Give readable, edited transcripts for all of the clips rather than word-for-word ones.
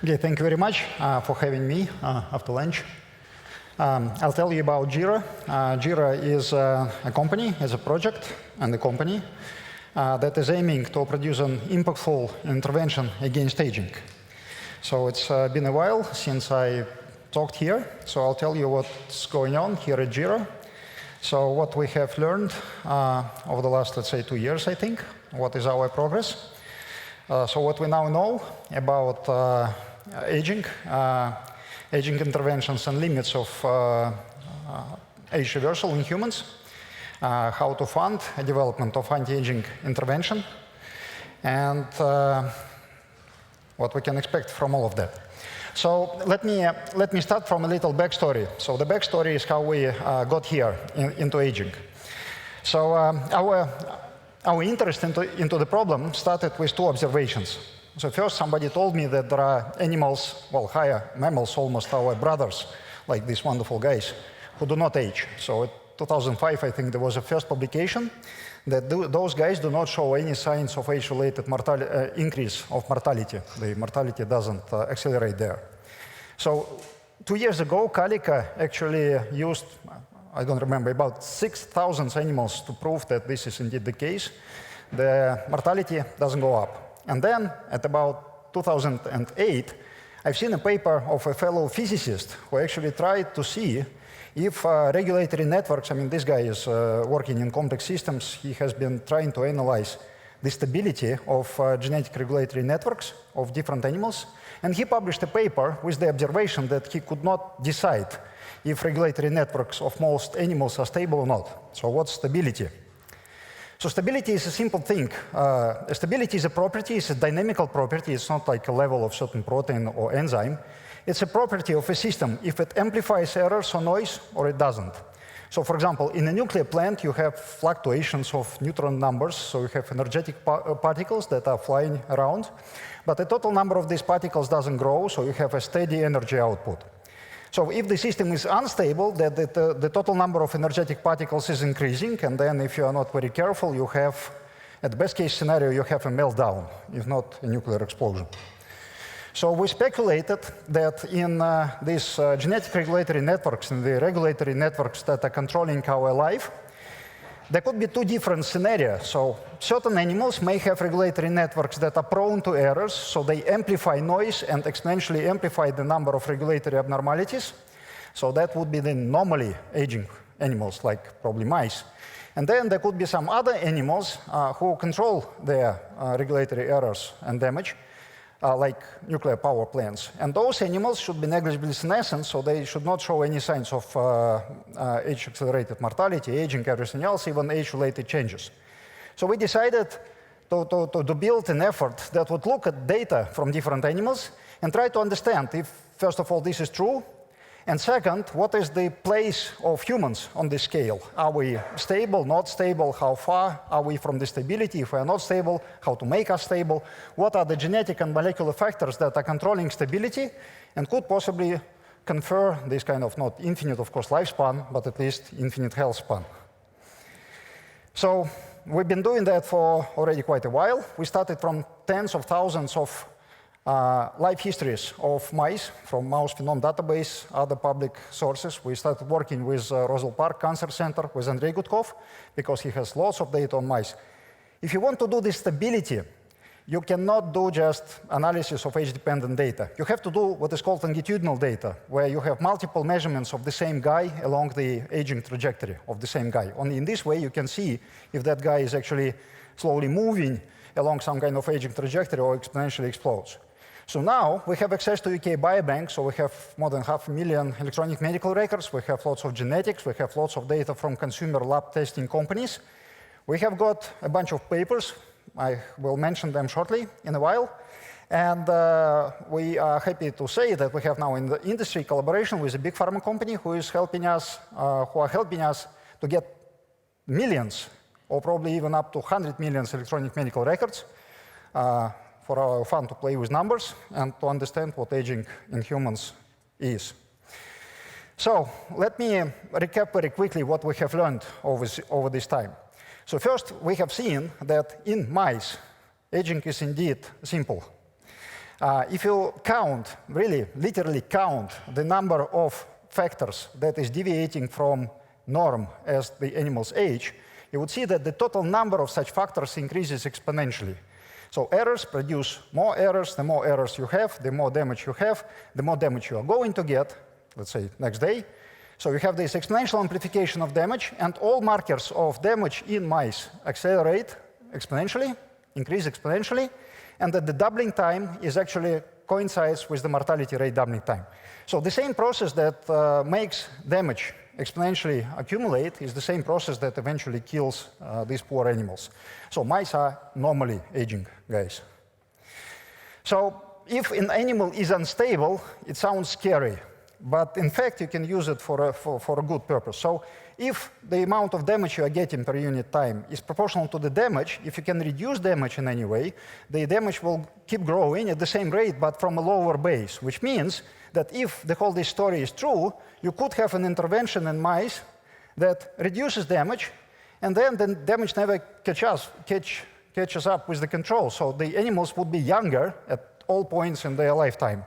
Okay, thank you very much for having me after lunch. I'll tell you about Gero. Gero is a company, is a project and a company that is aiming to produce an impactful intervention against aging. So it's been a while since I talked here, so I'll tell you what's going on here at Gero. So what we have learned over the last, let's say, 2 years, I think, what is our progress. So what we now know about aging interventions and limits of age reversal in humans, how to fund a development of anti-aging intervention, and what we can expect from all of that. So let me start from a little backstory. So the backstory is how we got here into aging. So our interest into the problem started with 2 observations. So first, somebody told me that there are animals, well, higher mammals, almost our brothers, like these wonderful guys, who do not age. So in 2005, I think there was a first publication that those guys do not show any signs of age-related increase of mortality. The mortality doesn't accelerate there. So 2 years ago, Calica actually used, I don't remember, about 6,000 animals to prove that this is indeed the case. The mortality doesn't go up. And then, at about 2008, I've seen a paper of a fellow physicist who actually tried to see if regulatory networks, I mean, this guy is working in complex systems. He has been trying to analyze the stability of genetic regulatory networks of different animals. And he published a paper with the observation that he could not decide if regulatory networks of most animals are stable or not. So what's stability? So stability is a simple thing. Stability is a property, it's a dynamical property. It's not like a level of certain protein or enzyme. It's a property of a system if it amplifies errors or noise or it doesn't. So for example, in a nuclear plant, you have fluctuations of neutron numbers. So you have energetic particles that are flying around. But the total number of these particles doesn't grow, so you have a steady energy output. So if the system is unstable, the total number of energetic particles is increasing, and then if you are not very careful, you have, at the best case scenario, you have a meltdown, if not a nuclear explosion. So we speculated that in these genetic regulatory networks, in the regulatory networks that are controlling our life, there could be 2 different scenarios. So certain animals may have regulatory networks that are prone to errors, so they amplify noise and exponentially amplify the number of regulatory abnormalities. So that would be the normally aging animals, like probably mice. And then there could be some other animals who control their regulatory errors and damage, like nuclear power plants. And those animals should be negligibly senescent, so they should not show any signs of age-accelerated mortality, aging, everything else, even age-related changes. So we decided to build an effort that would look at data from different animals and try to understand if, first of all, this is true, and second, what is the place of humans on this scale? Are we stable, not stable? How far are we from the stability? If we are not stable, how to make us stable? What are the genetic and molecular factors that are controlling stability and could possibly confer this kind of, not infinite, of course, lifespan, but at least infinite health span? So we've been doing that for already quite a while. We started from tens of thousands of life histories of mice from Mouse Phenome database, other public sources. We started working with Roswell Park Cancer Center with Andrei Gutkov because he has lots of data on mice. If you want to do this stability, you cannot do just analysis of age-dependent data. You have to do what is called longitudinal data, where you have multiple measurements of the same guy along the aging trajectory of the same guy. Only in this way you can see if that guy is actually slowly moving along some kind of aging trajectory or exponentially explodes. So now we have access to UK Biobank, so we have more than 500,000 electronic medical records. We have lots of genetics. We have lots of data from consumer lab testing companies. We have got a bunch of papers. I will mention them shortly in a while. And we are happy to say that we have now in the industry collaboration with a big pharma company who is helping us, to get millions, or probably even up to 100 million electronic medical records. For our fun to play with numbers and to understand what aging in humans is. So let me recap very quickly what we have learned over this time. So first, we have seen that in mice, aging is indeed simple. If you count, really, literally count the number of factors that is deviating from norm as the animals age, you would see that the total number of such factors increases exponentially. So errors produce more errors. The more errors you have, the more damage you have, the more damage you are going to get, let's say next day. So you have this exponential amplification of damage, and all markers of damage in mice accelerate exponentially, increase exponentially, and that the doubling time is actually coincides with the mortality rate doubling time. So the same process that makes damage exponentially accumulate is the same process that eventually kills these poor animals. So mice are normally aging, guys. So if an animal is unstable, it sounds scary. But in fact, you can use it for a good purpose. So if the amount of damage you are getting per unit time is proportional to the damage, if you can reduce damage in any way, the damage will keep growing at the same rate, but from a lower base, which means that if the whole this story is true, you could have an intervention in mice that reduces damage, and then the damage never catches up with the control. So the animals would be younger at all points in their lifetime.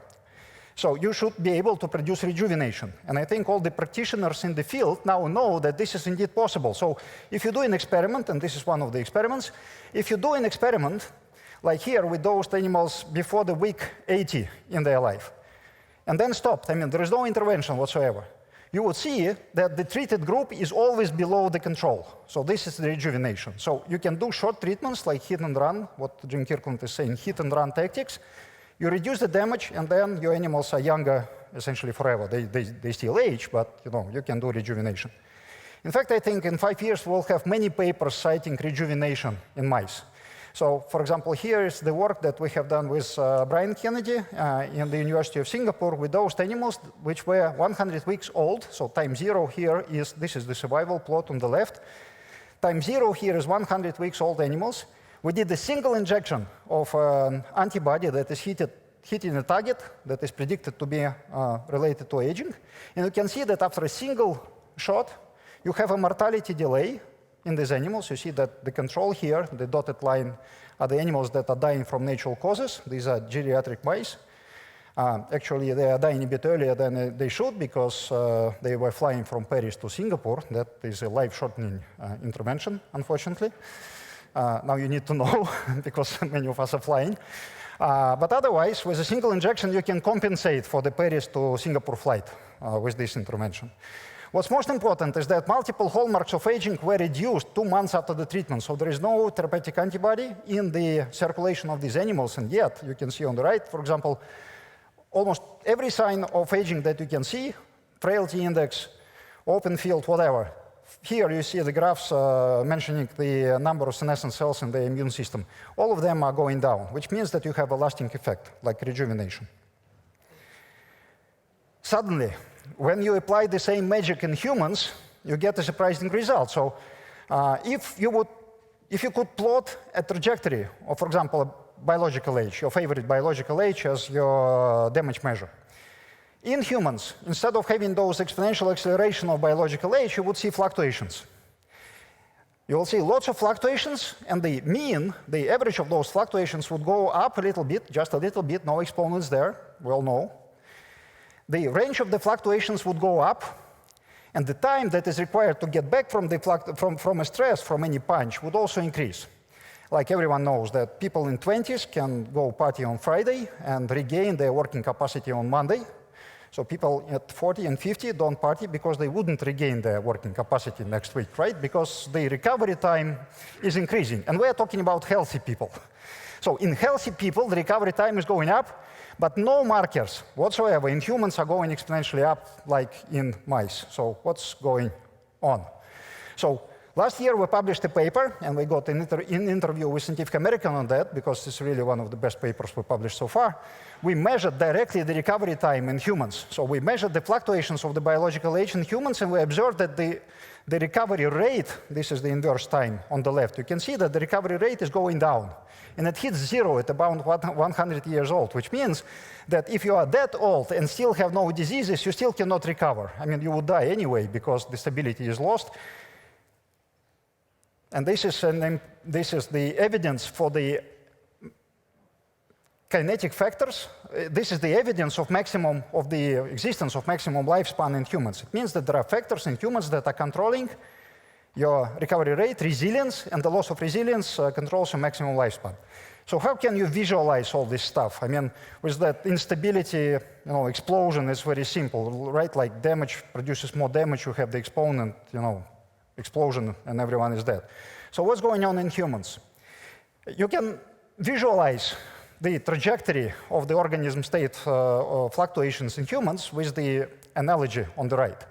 So you should be able to produce rejuvenation. And I think all the practitioners in the field now know that this is indeed possible. So if you do an experiment, and this is one of the experiments, if you do an experiment, like here with those animals before the week 80 in their life, and then stopped, I mean, there is no intervention whatsoever, you would see that the treated group is always below the control. So this is the rejuvenation. So you can do short treatments like hit and run, what Jim Kirkland is saying, hit and run tactics. You reduce the damage, and then your animals are younger essentially forever. They still age, but you can do rejuvenation. In fact, I think in 5 years we'll have many papers citing rejuvenation in mice. So, for example, here is the work that we have done with Brian Kennedy in the University of Singapore with those animals which were 100 weeks old. So time zero here is, this is the survival plot on the left. Time zero here is 100 weeks old animals. We did a single injection of an antibody that is hitting a target that is predicted to be related to aging. And you can see that after a single shot, you have a mortality delay in these animals. You see that the control here, the dotted line, are the animals that are dying from natural causes. These are geriatric mice. Actually, they are dying a bit earlier than they should because they were flying from Paris to Singapore. That is a life-shortening intervention, unfortunately. Now you need to know, because many of us are flying. But otherwise, with a single injection, you can compensate for the Paris to Singapore flight with this intervention. What's most important is that multiple hallmarks of aging were reduced 2 months after the treatment. So there is no therapeutic antibody in the circulation of these animals. And yet, you can see on the right, for example, almost every sign of aging that you can see, frailty index, open field, whatever. Here you see the graphs mentioning the number of senescent cells in the immune system. All of them are going down, which means that you have a lasting effect, like rejuvenation. Suddenly, when you apply the same magic in humans, you get a surprising result. So if you could plot a trajectory of, for example, biological age, your favorite biological age as your damage measure, in humans, instead of having those exponential acceleration of biological age, you would see fluctuations. You will see lots of fluctuations, and the mean, the average of those fluctuations would go up a little bit, just a little bit, no exponents there, we all know. The range of the fluctuations would go up, and the time that is required to get back from a stress, from any punch, would also increase. Like everyone knows that people in 20s can go party on Friday and regain their working capacity on Monday. So people at 40 and 50 don't party because they wouldn't regain their working capacity next week, right? Because the recovery time is increasing. And we're talking about healthy people. So in healthy people, the recovery time is going up, but no markers whatsoever in humans are going exponentially up like in mice. So what's going on? So last year we published a paper, and we got an interview with Scientific American on that, because it's really one of the best papers we published so far. We measured directly the recovery time in humans. So we measured the fluctuations of the biological age in humans, and we observed that the recovery rate, this is the inverse time on the left, you can see that the recovery rate is going down. And it hits zero at about 100 years old, which means that if you are that old and still have no diseases, you still cannot recover. I mean, you would die anyway because the stability is lost. And this is the evidence for the kinetic factors. This is the evidence of the existence of maximum lifespan in humans. It means that there are factors in humans that are controlling your recovery rate, resilience, and the loss of resilience controls your maximum lifespan. So how can you visualize all this stuff? I mean, with that instability, explosion is very simple, right? Like damage produces more damage, you have the exponent, explosion, and everyone is dead. So what's going on in humans? You can visualize the trajectory of the organism state fluctuations in humans with the analogy on the right.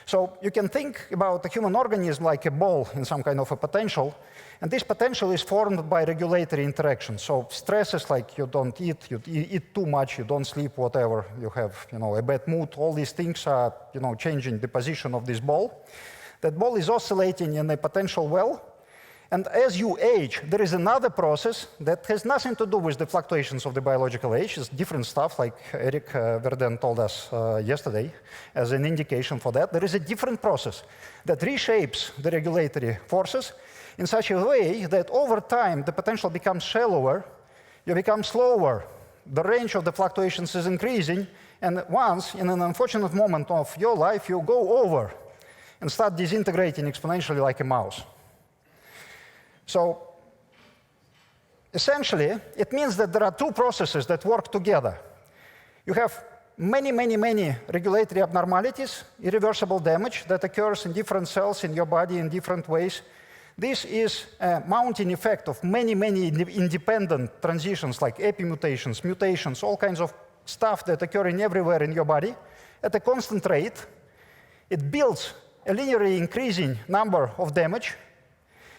So you can think about the human organism like a ball in some kind of a potential, and this potential is formed by regulatory interactions. So stresses like you don't eat, you eat too much, you don't sleep, whatever, you have a bad mood, all these things are changing the position of this ball. That ball is oscillating in a potential well, and as you age, there is another process that has nothing to do with the fluctuations of the biological age. It's different stuff, like Eric Verden told us yesterday, as an indication for that. There is a different process that reshapes the regulatory forces in such a way that over time, the potential becomes shallower, you become slower, the range of the fluctuations is increasing, and once, in an unfortunate moment of your life, you go over and start disintegrating exponentially like a mouse. So essentially, it means that there are two processes that work together. You have many regulatory abnormalities, irreversible damage that occurs in different cells in your body in different ways. This is a mounting effect of many independent transitions like epimutations, mutations, all kinds of stuff that occur everywhere in your body at a constant rate. It builds a linearly increasing number of damage,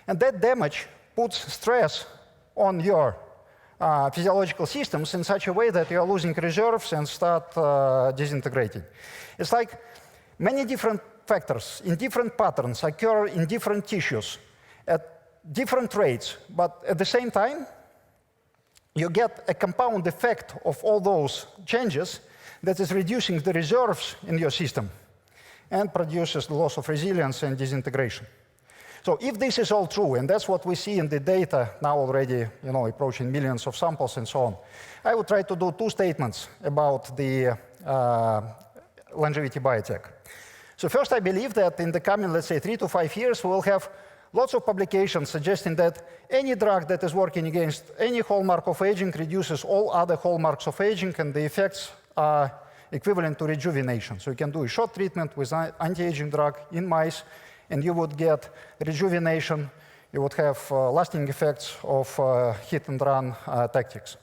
and that damage puts stress on your physiological systems in such a way that you are losing reserves and start disintegrating. It's like many different factors in different patterns occur in different tissues at different rates, but at the same time, you get a compound effect of all those changes that is reducing the reserves in your system and produces the loss of resilience and disintegration. So if this is all true, and that's what we see in the data now already, approaching millions of samples and so on, I would try to do two statements about the longevity biotech. So first, I believe that in the coming, let's say, 3 to 5 years, we will have lots of publications suggesting that any drug that is working against any hallmark of aging reduces all other hallmarks of aging, and the effects are equivalent to rejuvenation. So you can do a short treatment with an anti-aging drug in mice, and you would get rejuvenation. You would have lasting effects of hit-and-run tactics.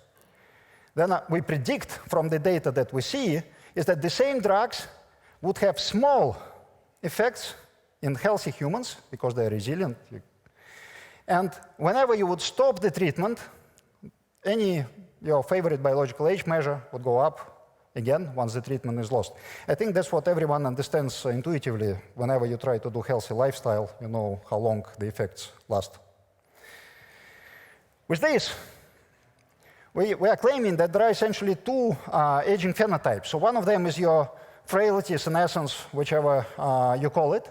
Then we predict from the data that we see is that the same drugs would have small effects in healthy humans because they're resilient. And whenever you would stop the treatment, your favorite biological age measure would go up again once the treatment is lost. I think that's what everyone understands intuitively. Whenever you try to do healthy lifestyle, you know how long the effects last. With this, we are claiming that there are essentially two aging phenotypes. So one of them is your frailty, senescence, whichever you call it.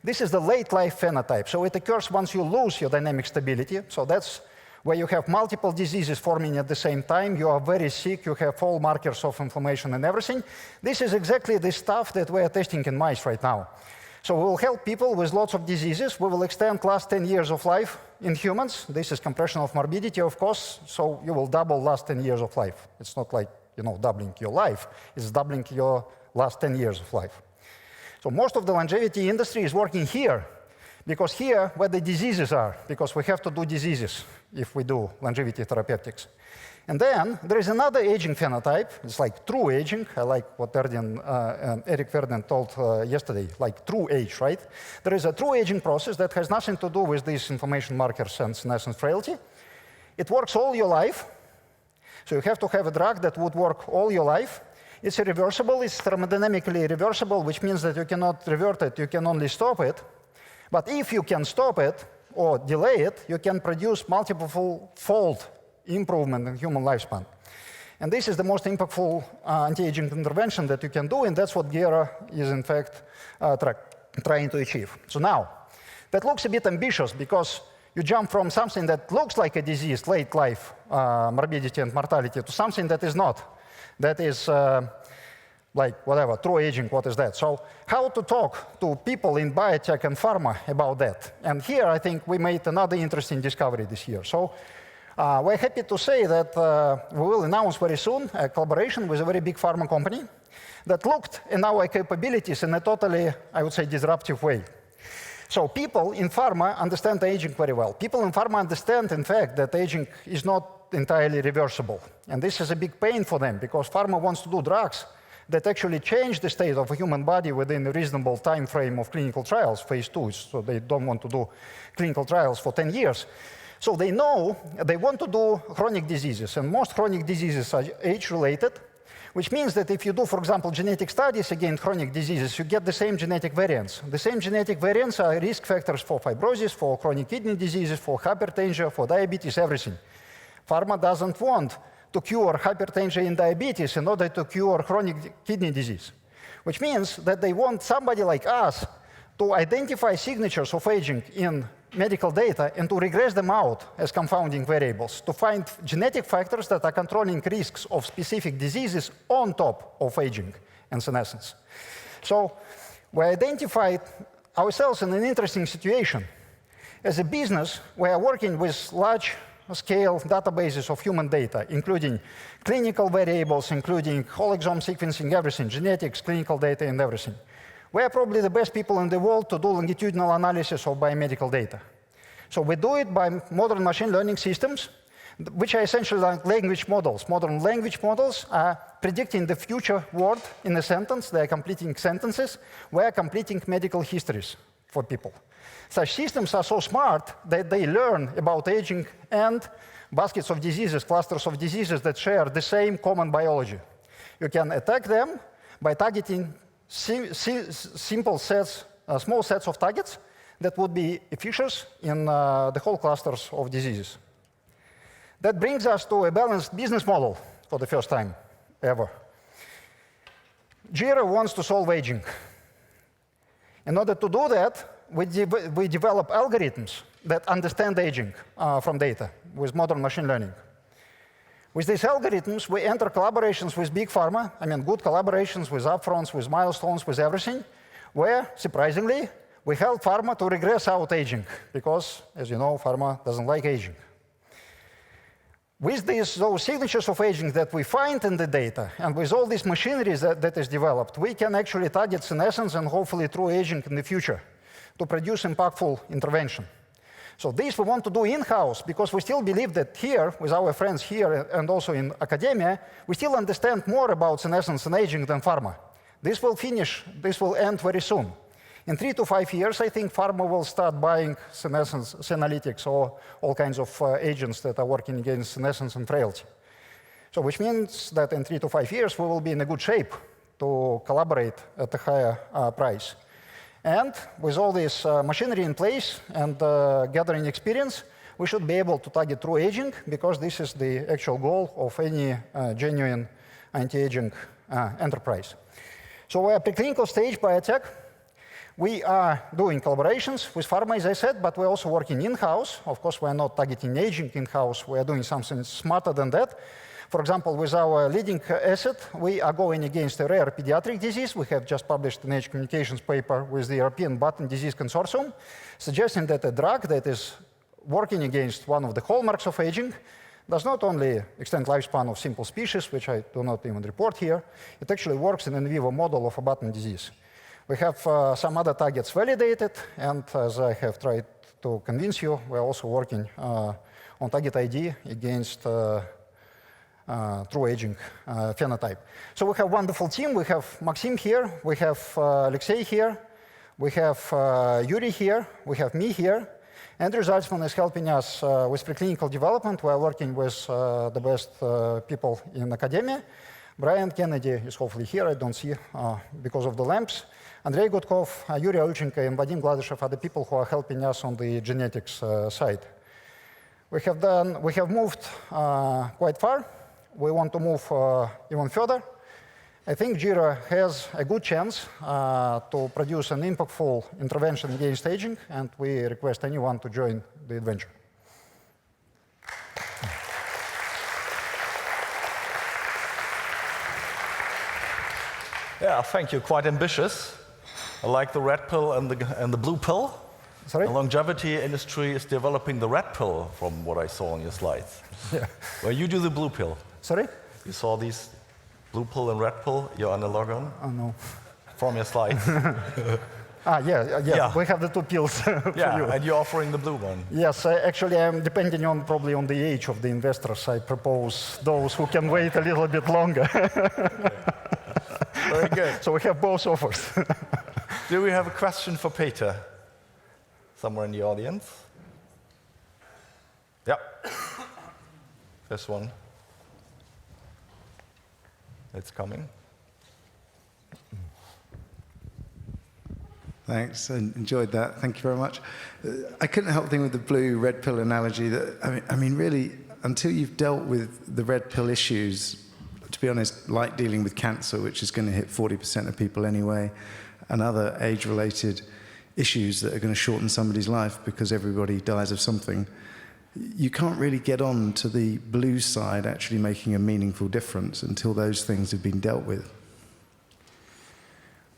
This is the late life phenotype. So it occurs once you lose your dynamic stability. So that's where you have multiple diseases forming at the same time. You are very sick. You have all markers of inflammation and everything. This is exactly the stuff that we are testing in mice right now. So we will help people with lots of diseases. We will extend last 10 years of life in humans. This is compression of morbidity, of course. So you will double last 10 years of life. It's not like, doubling your life. It's doubling your last 10 years of life. So most of the longevity industry is working here, because here where the diseases are, because we have to do diseases if we do longevity therapeutics. And then there is another aging phenotype. It's like true aging. I like what Eric Verden told yesterday, like true age, right? There is a true aging process that has nothing to do with these inflammation markers and senescence frailty. It works all your life. So you have to have a drug that would work all your life. It's irreversible. It's thermodynamically irreversible, which means that you cannot revert it. You can only stop it. But if you can stop it or delay it, you can produce multiple-fold improvement in human lifespan. And this is the most impactful anti-aging intervention that you can do, and that's what Gero is, in fact, trying to achieve. So now, that looks a bit ambitious, because you jump from something that looks like a disease, late life morbidity and mortality, to something that is not. That is like whatever, true aging, what is that? So how to talk to people in biotech and pharma about that? And here I think we made another interesting discovery this year. So we're happy to say that we will announce very soon a collaboration with a very big pharma company that looked at our capabilities in a totally, I would say, disruptive way. So people in pharma understand aging very well. People in pharma understand, in fact, that aging is not entirely reversible. And this is a big pain for them, because pharma wants to do drugs that actually change the state of a human body within a reasonable time frame of clinical trials, phase 2. So they don't want to do clinical trials for 10 years. So they know they want to do chronic diseases, and most chronic diseases are age-related, which means that if you do, for example, genetic studies against chronic diseases, you get the same genetic variants. The same genetic variants are risk factors for fibrosis, for chronic kidney diseases, for hypertension, for diabetes, everything. Pharma doesn't want to cure hypertension and diabetes in order to cure chronic kidney disease, which means that they want somebody like us to identify signatures of aging in medical data and to regress them out as confounding variables, to find genetic factors that are controlling risks of specific diseases on top of aging and senescence. So we identified ourselves in an interesting situation. As a business, we are working with large-scale databases of human data, including clinical variables, including whole exome sequencing, everything, genetics, clinical data, and everything. We are probably the best people in the world to do longitudinal analysis of biomedical data. So we do it by modern machine learning systems, which are essentially like language models. Modern language models are predicting the future word in a sentence. They are completing sentences. We are completing medical histories for people. Such systems are so smart that they learn about aging and baskets of diseases, clusters of diseases that share the same common biology. You can attack them by targeting simple sets, small sets of targets that would be efficient in the whole clusters of diseases. That brings us to a balanced business model for the first time ever. Gero wants to solve aging. In order to do that, we develop algorithms that understand aging from data with modern machine learning. With these algorithms, we enter collaborations with big pharma, I mean good collaborations with upfronts, with milestones, with everything, where, surprisingly, we help pharma to regress out aging, because, as you know, pharma doesn't like aging. With those signatures of aging that we find in the data, and with all this machinery that is developed, we can actually target senescence and hopefully true aging in the future to produce impactful intervention. So this we want to do in-house, because we still believe that here, with our friends here and also in academia, we still understand more about senescence and aging than pharma. This will end very soon. In 3 to 5 years, I think pharma will start buying senescence analytics or all kinds of agents that are working against senescence and frailty. So which means that in 3 to 5 years, we will be in a good shape to collaborate at a higher price. And with all this machinery in place and gathering experience, we should be able to target true aging, because this is the actual goal of any genuine anti-aging enterprise. So we're preclinical stage biotech. We are doing collaborations with pharma, as I said, but we're also working in-house. Of course, we're not targeting aging in-house. We're doing something smarter than that. For example, with our leading asset, we are going against a rare pediatric disease. We have just published an Nature Communications paper with the European Batten Disease Consortium, suggesting that a drug that is working against one of the hallmarks of aging does not only extend lifespan of simple species, which I do not even report here, it actually works in vivo model of a Batten disease. We have some other targets validated, and as I have tried to convince you, we're also working on target ID against true aging phenotype. So we have a wonderful team. We have Maxim here, we have Alexei here, we have Yuri here, we have me here. Andrew Zaltzman is helping us with preclinical development. We are working with the best people in academia. Brian Kennedy is hopefully here. I don't see because of the lamps. Andrei Gutkov, Yuri Olchenko, and Vadim Gladyshev are the people who are helping us on the genetics side. We have moved quite far. We want to move even further. I think Gero has a good chance to produce an impactful intervention against aging, and we request anyone to join the adventure. Yeah, thank you. Quite ambitious. I like the red pill and the blue pill. Sorry? The longevity industry is developing the red pill, from what I saw on your slides. Yeah. Well, you do the blue pill. Sorry? You saw these blue pill and red pill, your analog on? Oh, no. From your slides. Yeah. We have the two pills for you. And you're offering the blue one. Yes, actually, I'm depending on probably on the age of the investors. I propose those who can wait a little bit longer. Very good. So we have both offers. Do we have a question for Peter? Somewhere in the audience? Yeah. This one. It's coming. Thanks, I enjoyed that. Thank you very much. I couldn't help thinking with the blue-red pill analogy that, I mean, really, until you've dealt with the red pill issues, to be honest, like dealing with cancer, which is going to hit 40% of people anyway, and other age-related issues that are going to shorten somebody's life because everybody dies of something, you can't really get on to the blue side actually making a meaningful difference until those things have been dealt with.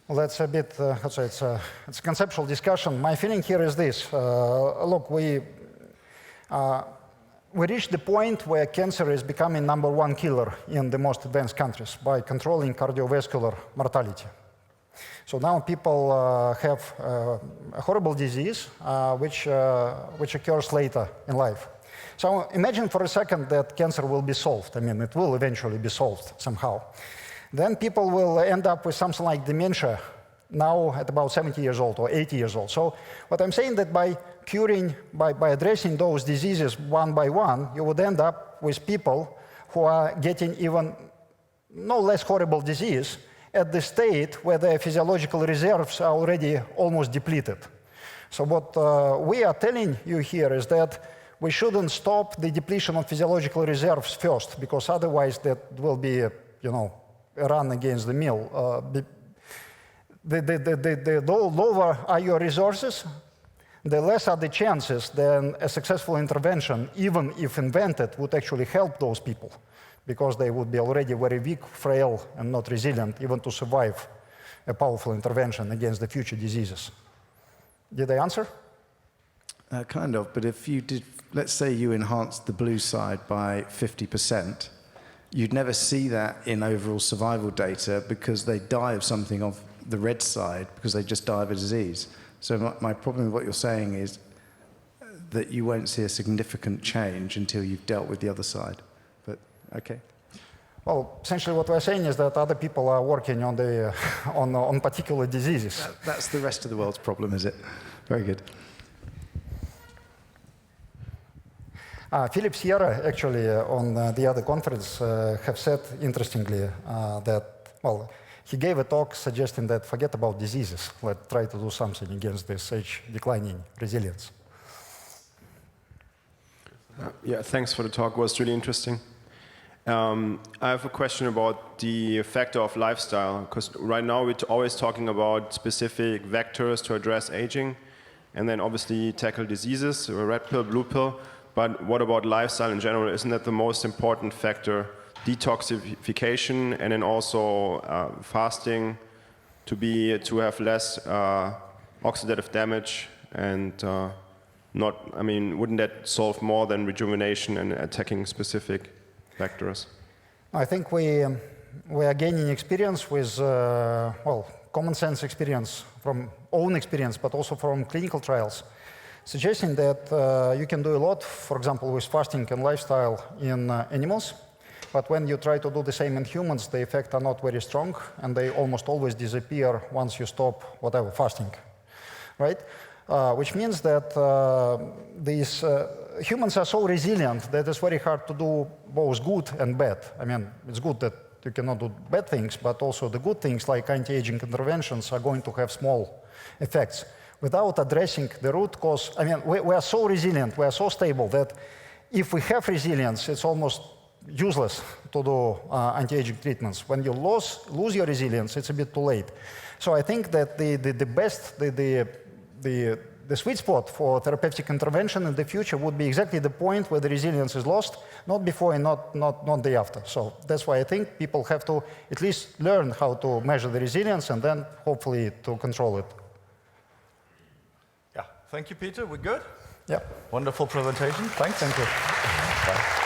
Well, that's a bit, it's a conceptual discussion. My feeling here is this. Look, we reached the point where cancer is becoming #1 killer in the most advanced countries by controlling cardiovascular mortality. So now people have a horrible disease which occurs later in life. So imagine for a second that cancer will be solved. I mean, it will eventually be solved somehow. Then people will end up with something like dementia now at about 70 years old or 80 years old. So what I'm saying that by curing, by addressing those diseases one by one, you would end up with people who are getting even no less horrible disease at the state where their physiological reserves are already almost depleted. So what we are telling you here is that we shouldn't stop the depletion of physiological reserves first, because otherwise that will be, a run against the mill. The lower are your resources, the less are the chances that a successful intervention, even if invented, would actually help those people, because they would be already very weak, frail, and not resilient even to survive a powerful intervention against the future diseases. Did I answer? Kind of, but if you did, let's say you enhanced the blue side by 50%, you'd never see that in overall survival data because they die of something of the red side because they just die of a disease. So my problem with what you're saying is that you won't see a significant change until you've dealt with the other side. But okay. Well, essentially what we're saying is that other people are working on the on particular diseases. That's the rest of the world's problem, is it? Very good. Philip Sierra, actually, on the other conference, have said, interestingly, that, well, he gave a talk suggesting that forget about diseases, let's try to do something against this age-declining resilience. Yeah, thanks for the talk. It was really interesting. I have a question about the factor of lifestyle, because right now we're always talking about specific vectors to address aging, and then obviously tackle diseases, red pill, blue pill. But what about lifestyle in general? Isn't that the most important factor? Detoxification and then also fasting to have less oxidative damage and wouldn't that solve more than rejuvenation and attacking specific vectors? I think we are gaining experience with, common sense experience from own experience, but also from clinical trials, suggesting that you can do a lot, for example, with fasting and lifestyle in animals, but when you try to do the same in humans, the effects are not very strong, and they almost always disappear once you stop whatever fasting, right? Which means that these humans are so resilient that it's very hard to do both good and bad. I mean, it's good that you cannot do bad things, but also the good things like anti-aging interventions are going to have small effects without addressing the root cause. I mean, we are so resilient, we are so stable that if we have resilience, it's almost useless to do anti-aging treatments. When you lose your resilience, it's a bit too late. So I think that the the sweet spot for therapeutic intervention in the future would be exactly the point where the resilience is lost, not before and not the after. So that's why I think people have to at least learn how to measure the resilience and then hopefully to control it. Yeah. Thank you, Peter. We're good? Yeah. Wonderful presentation. Thanks. Thank you. Bye.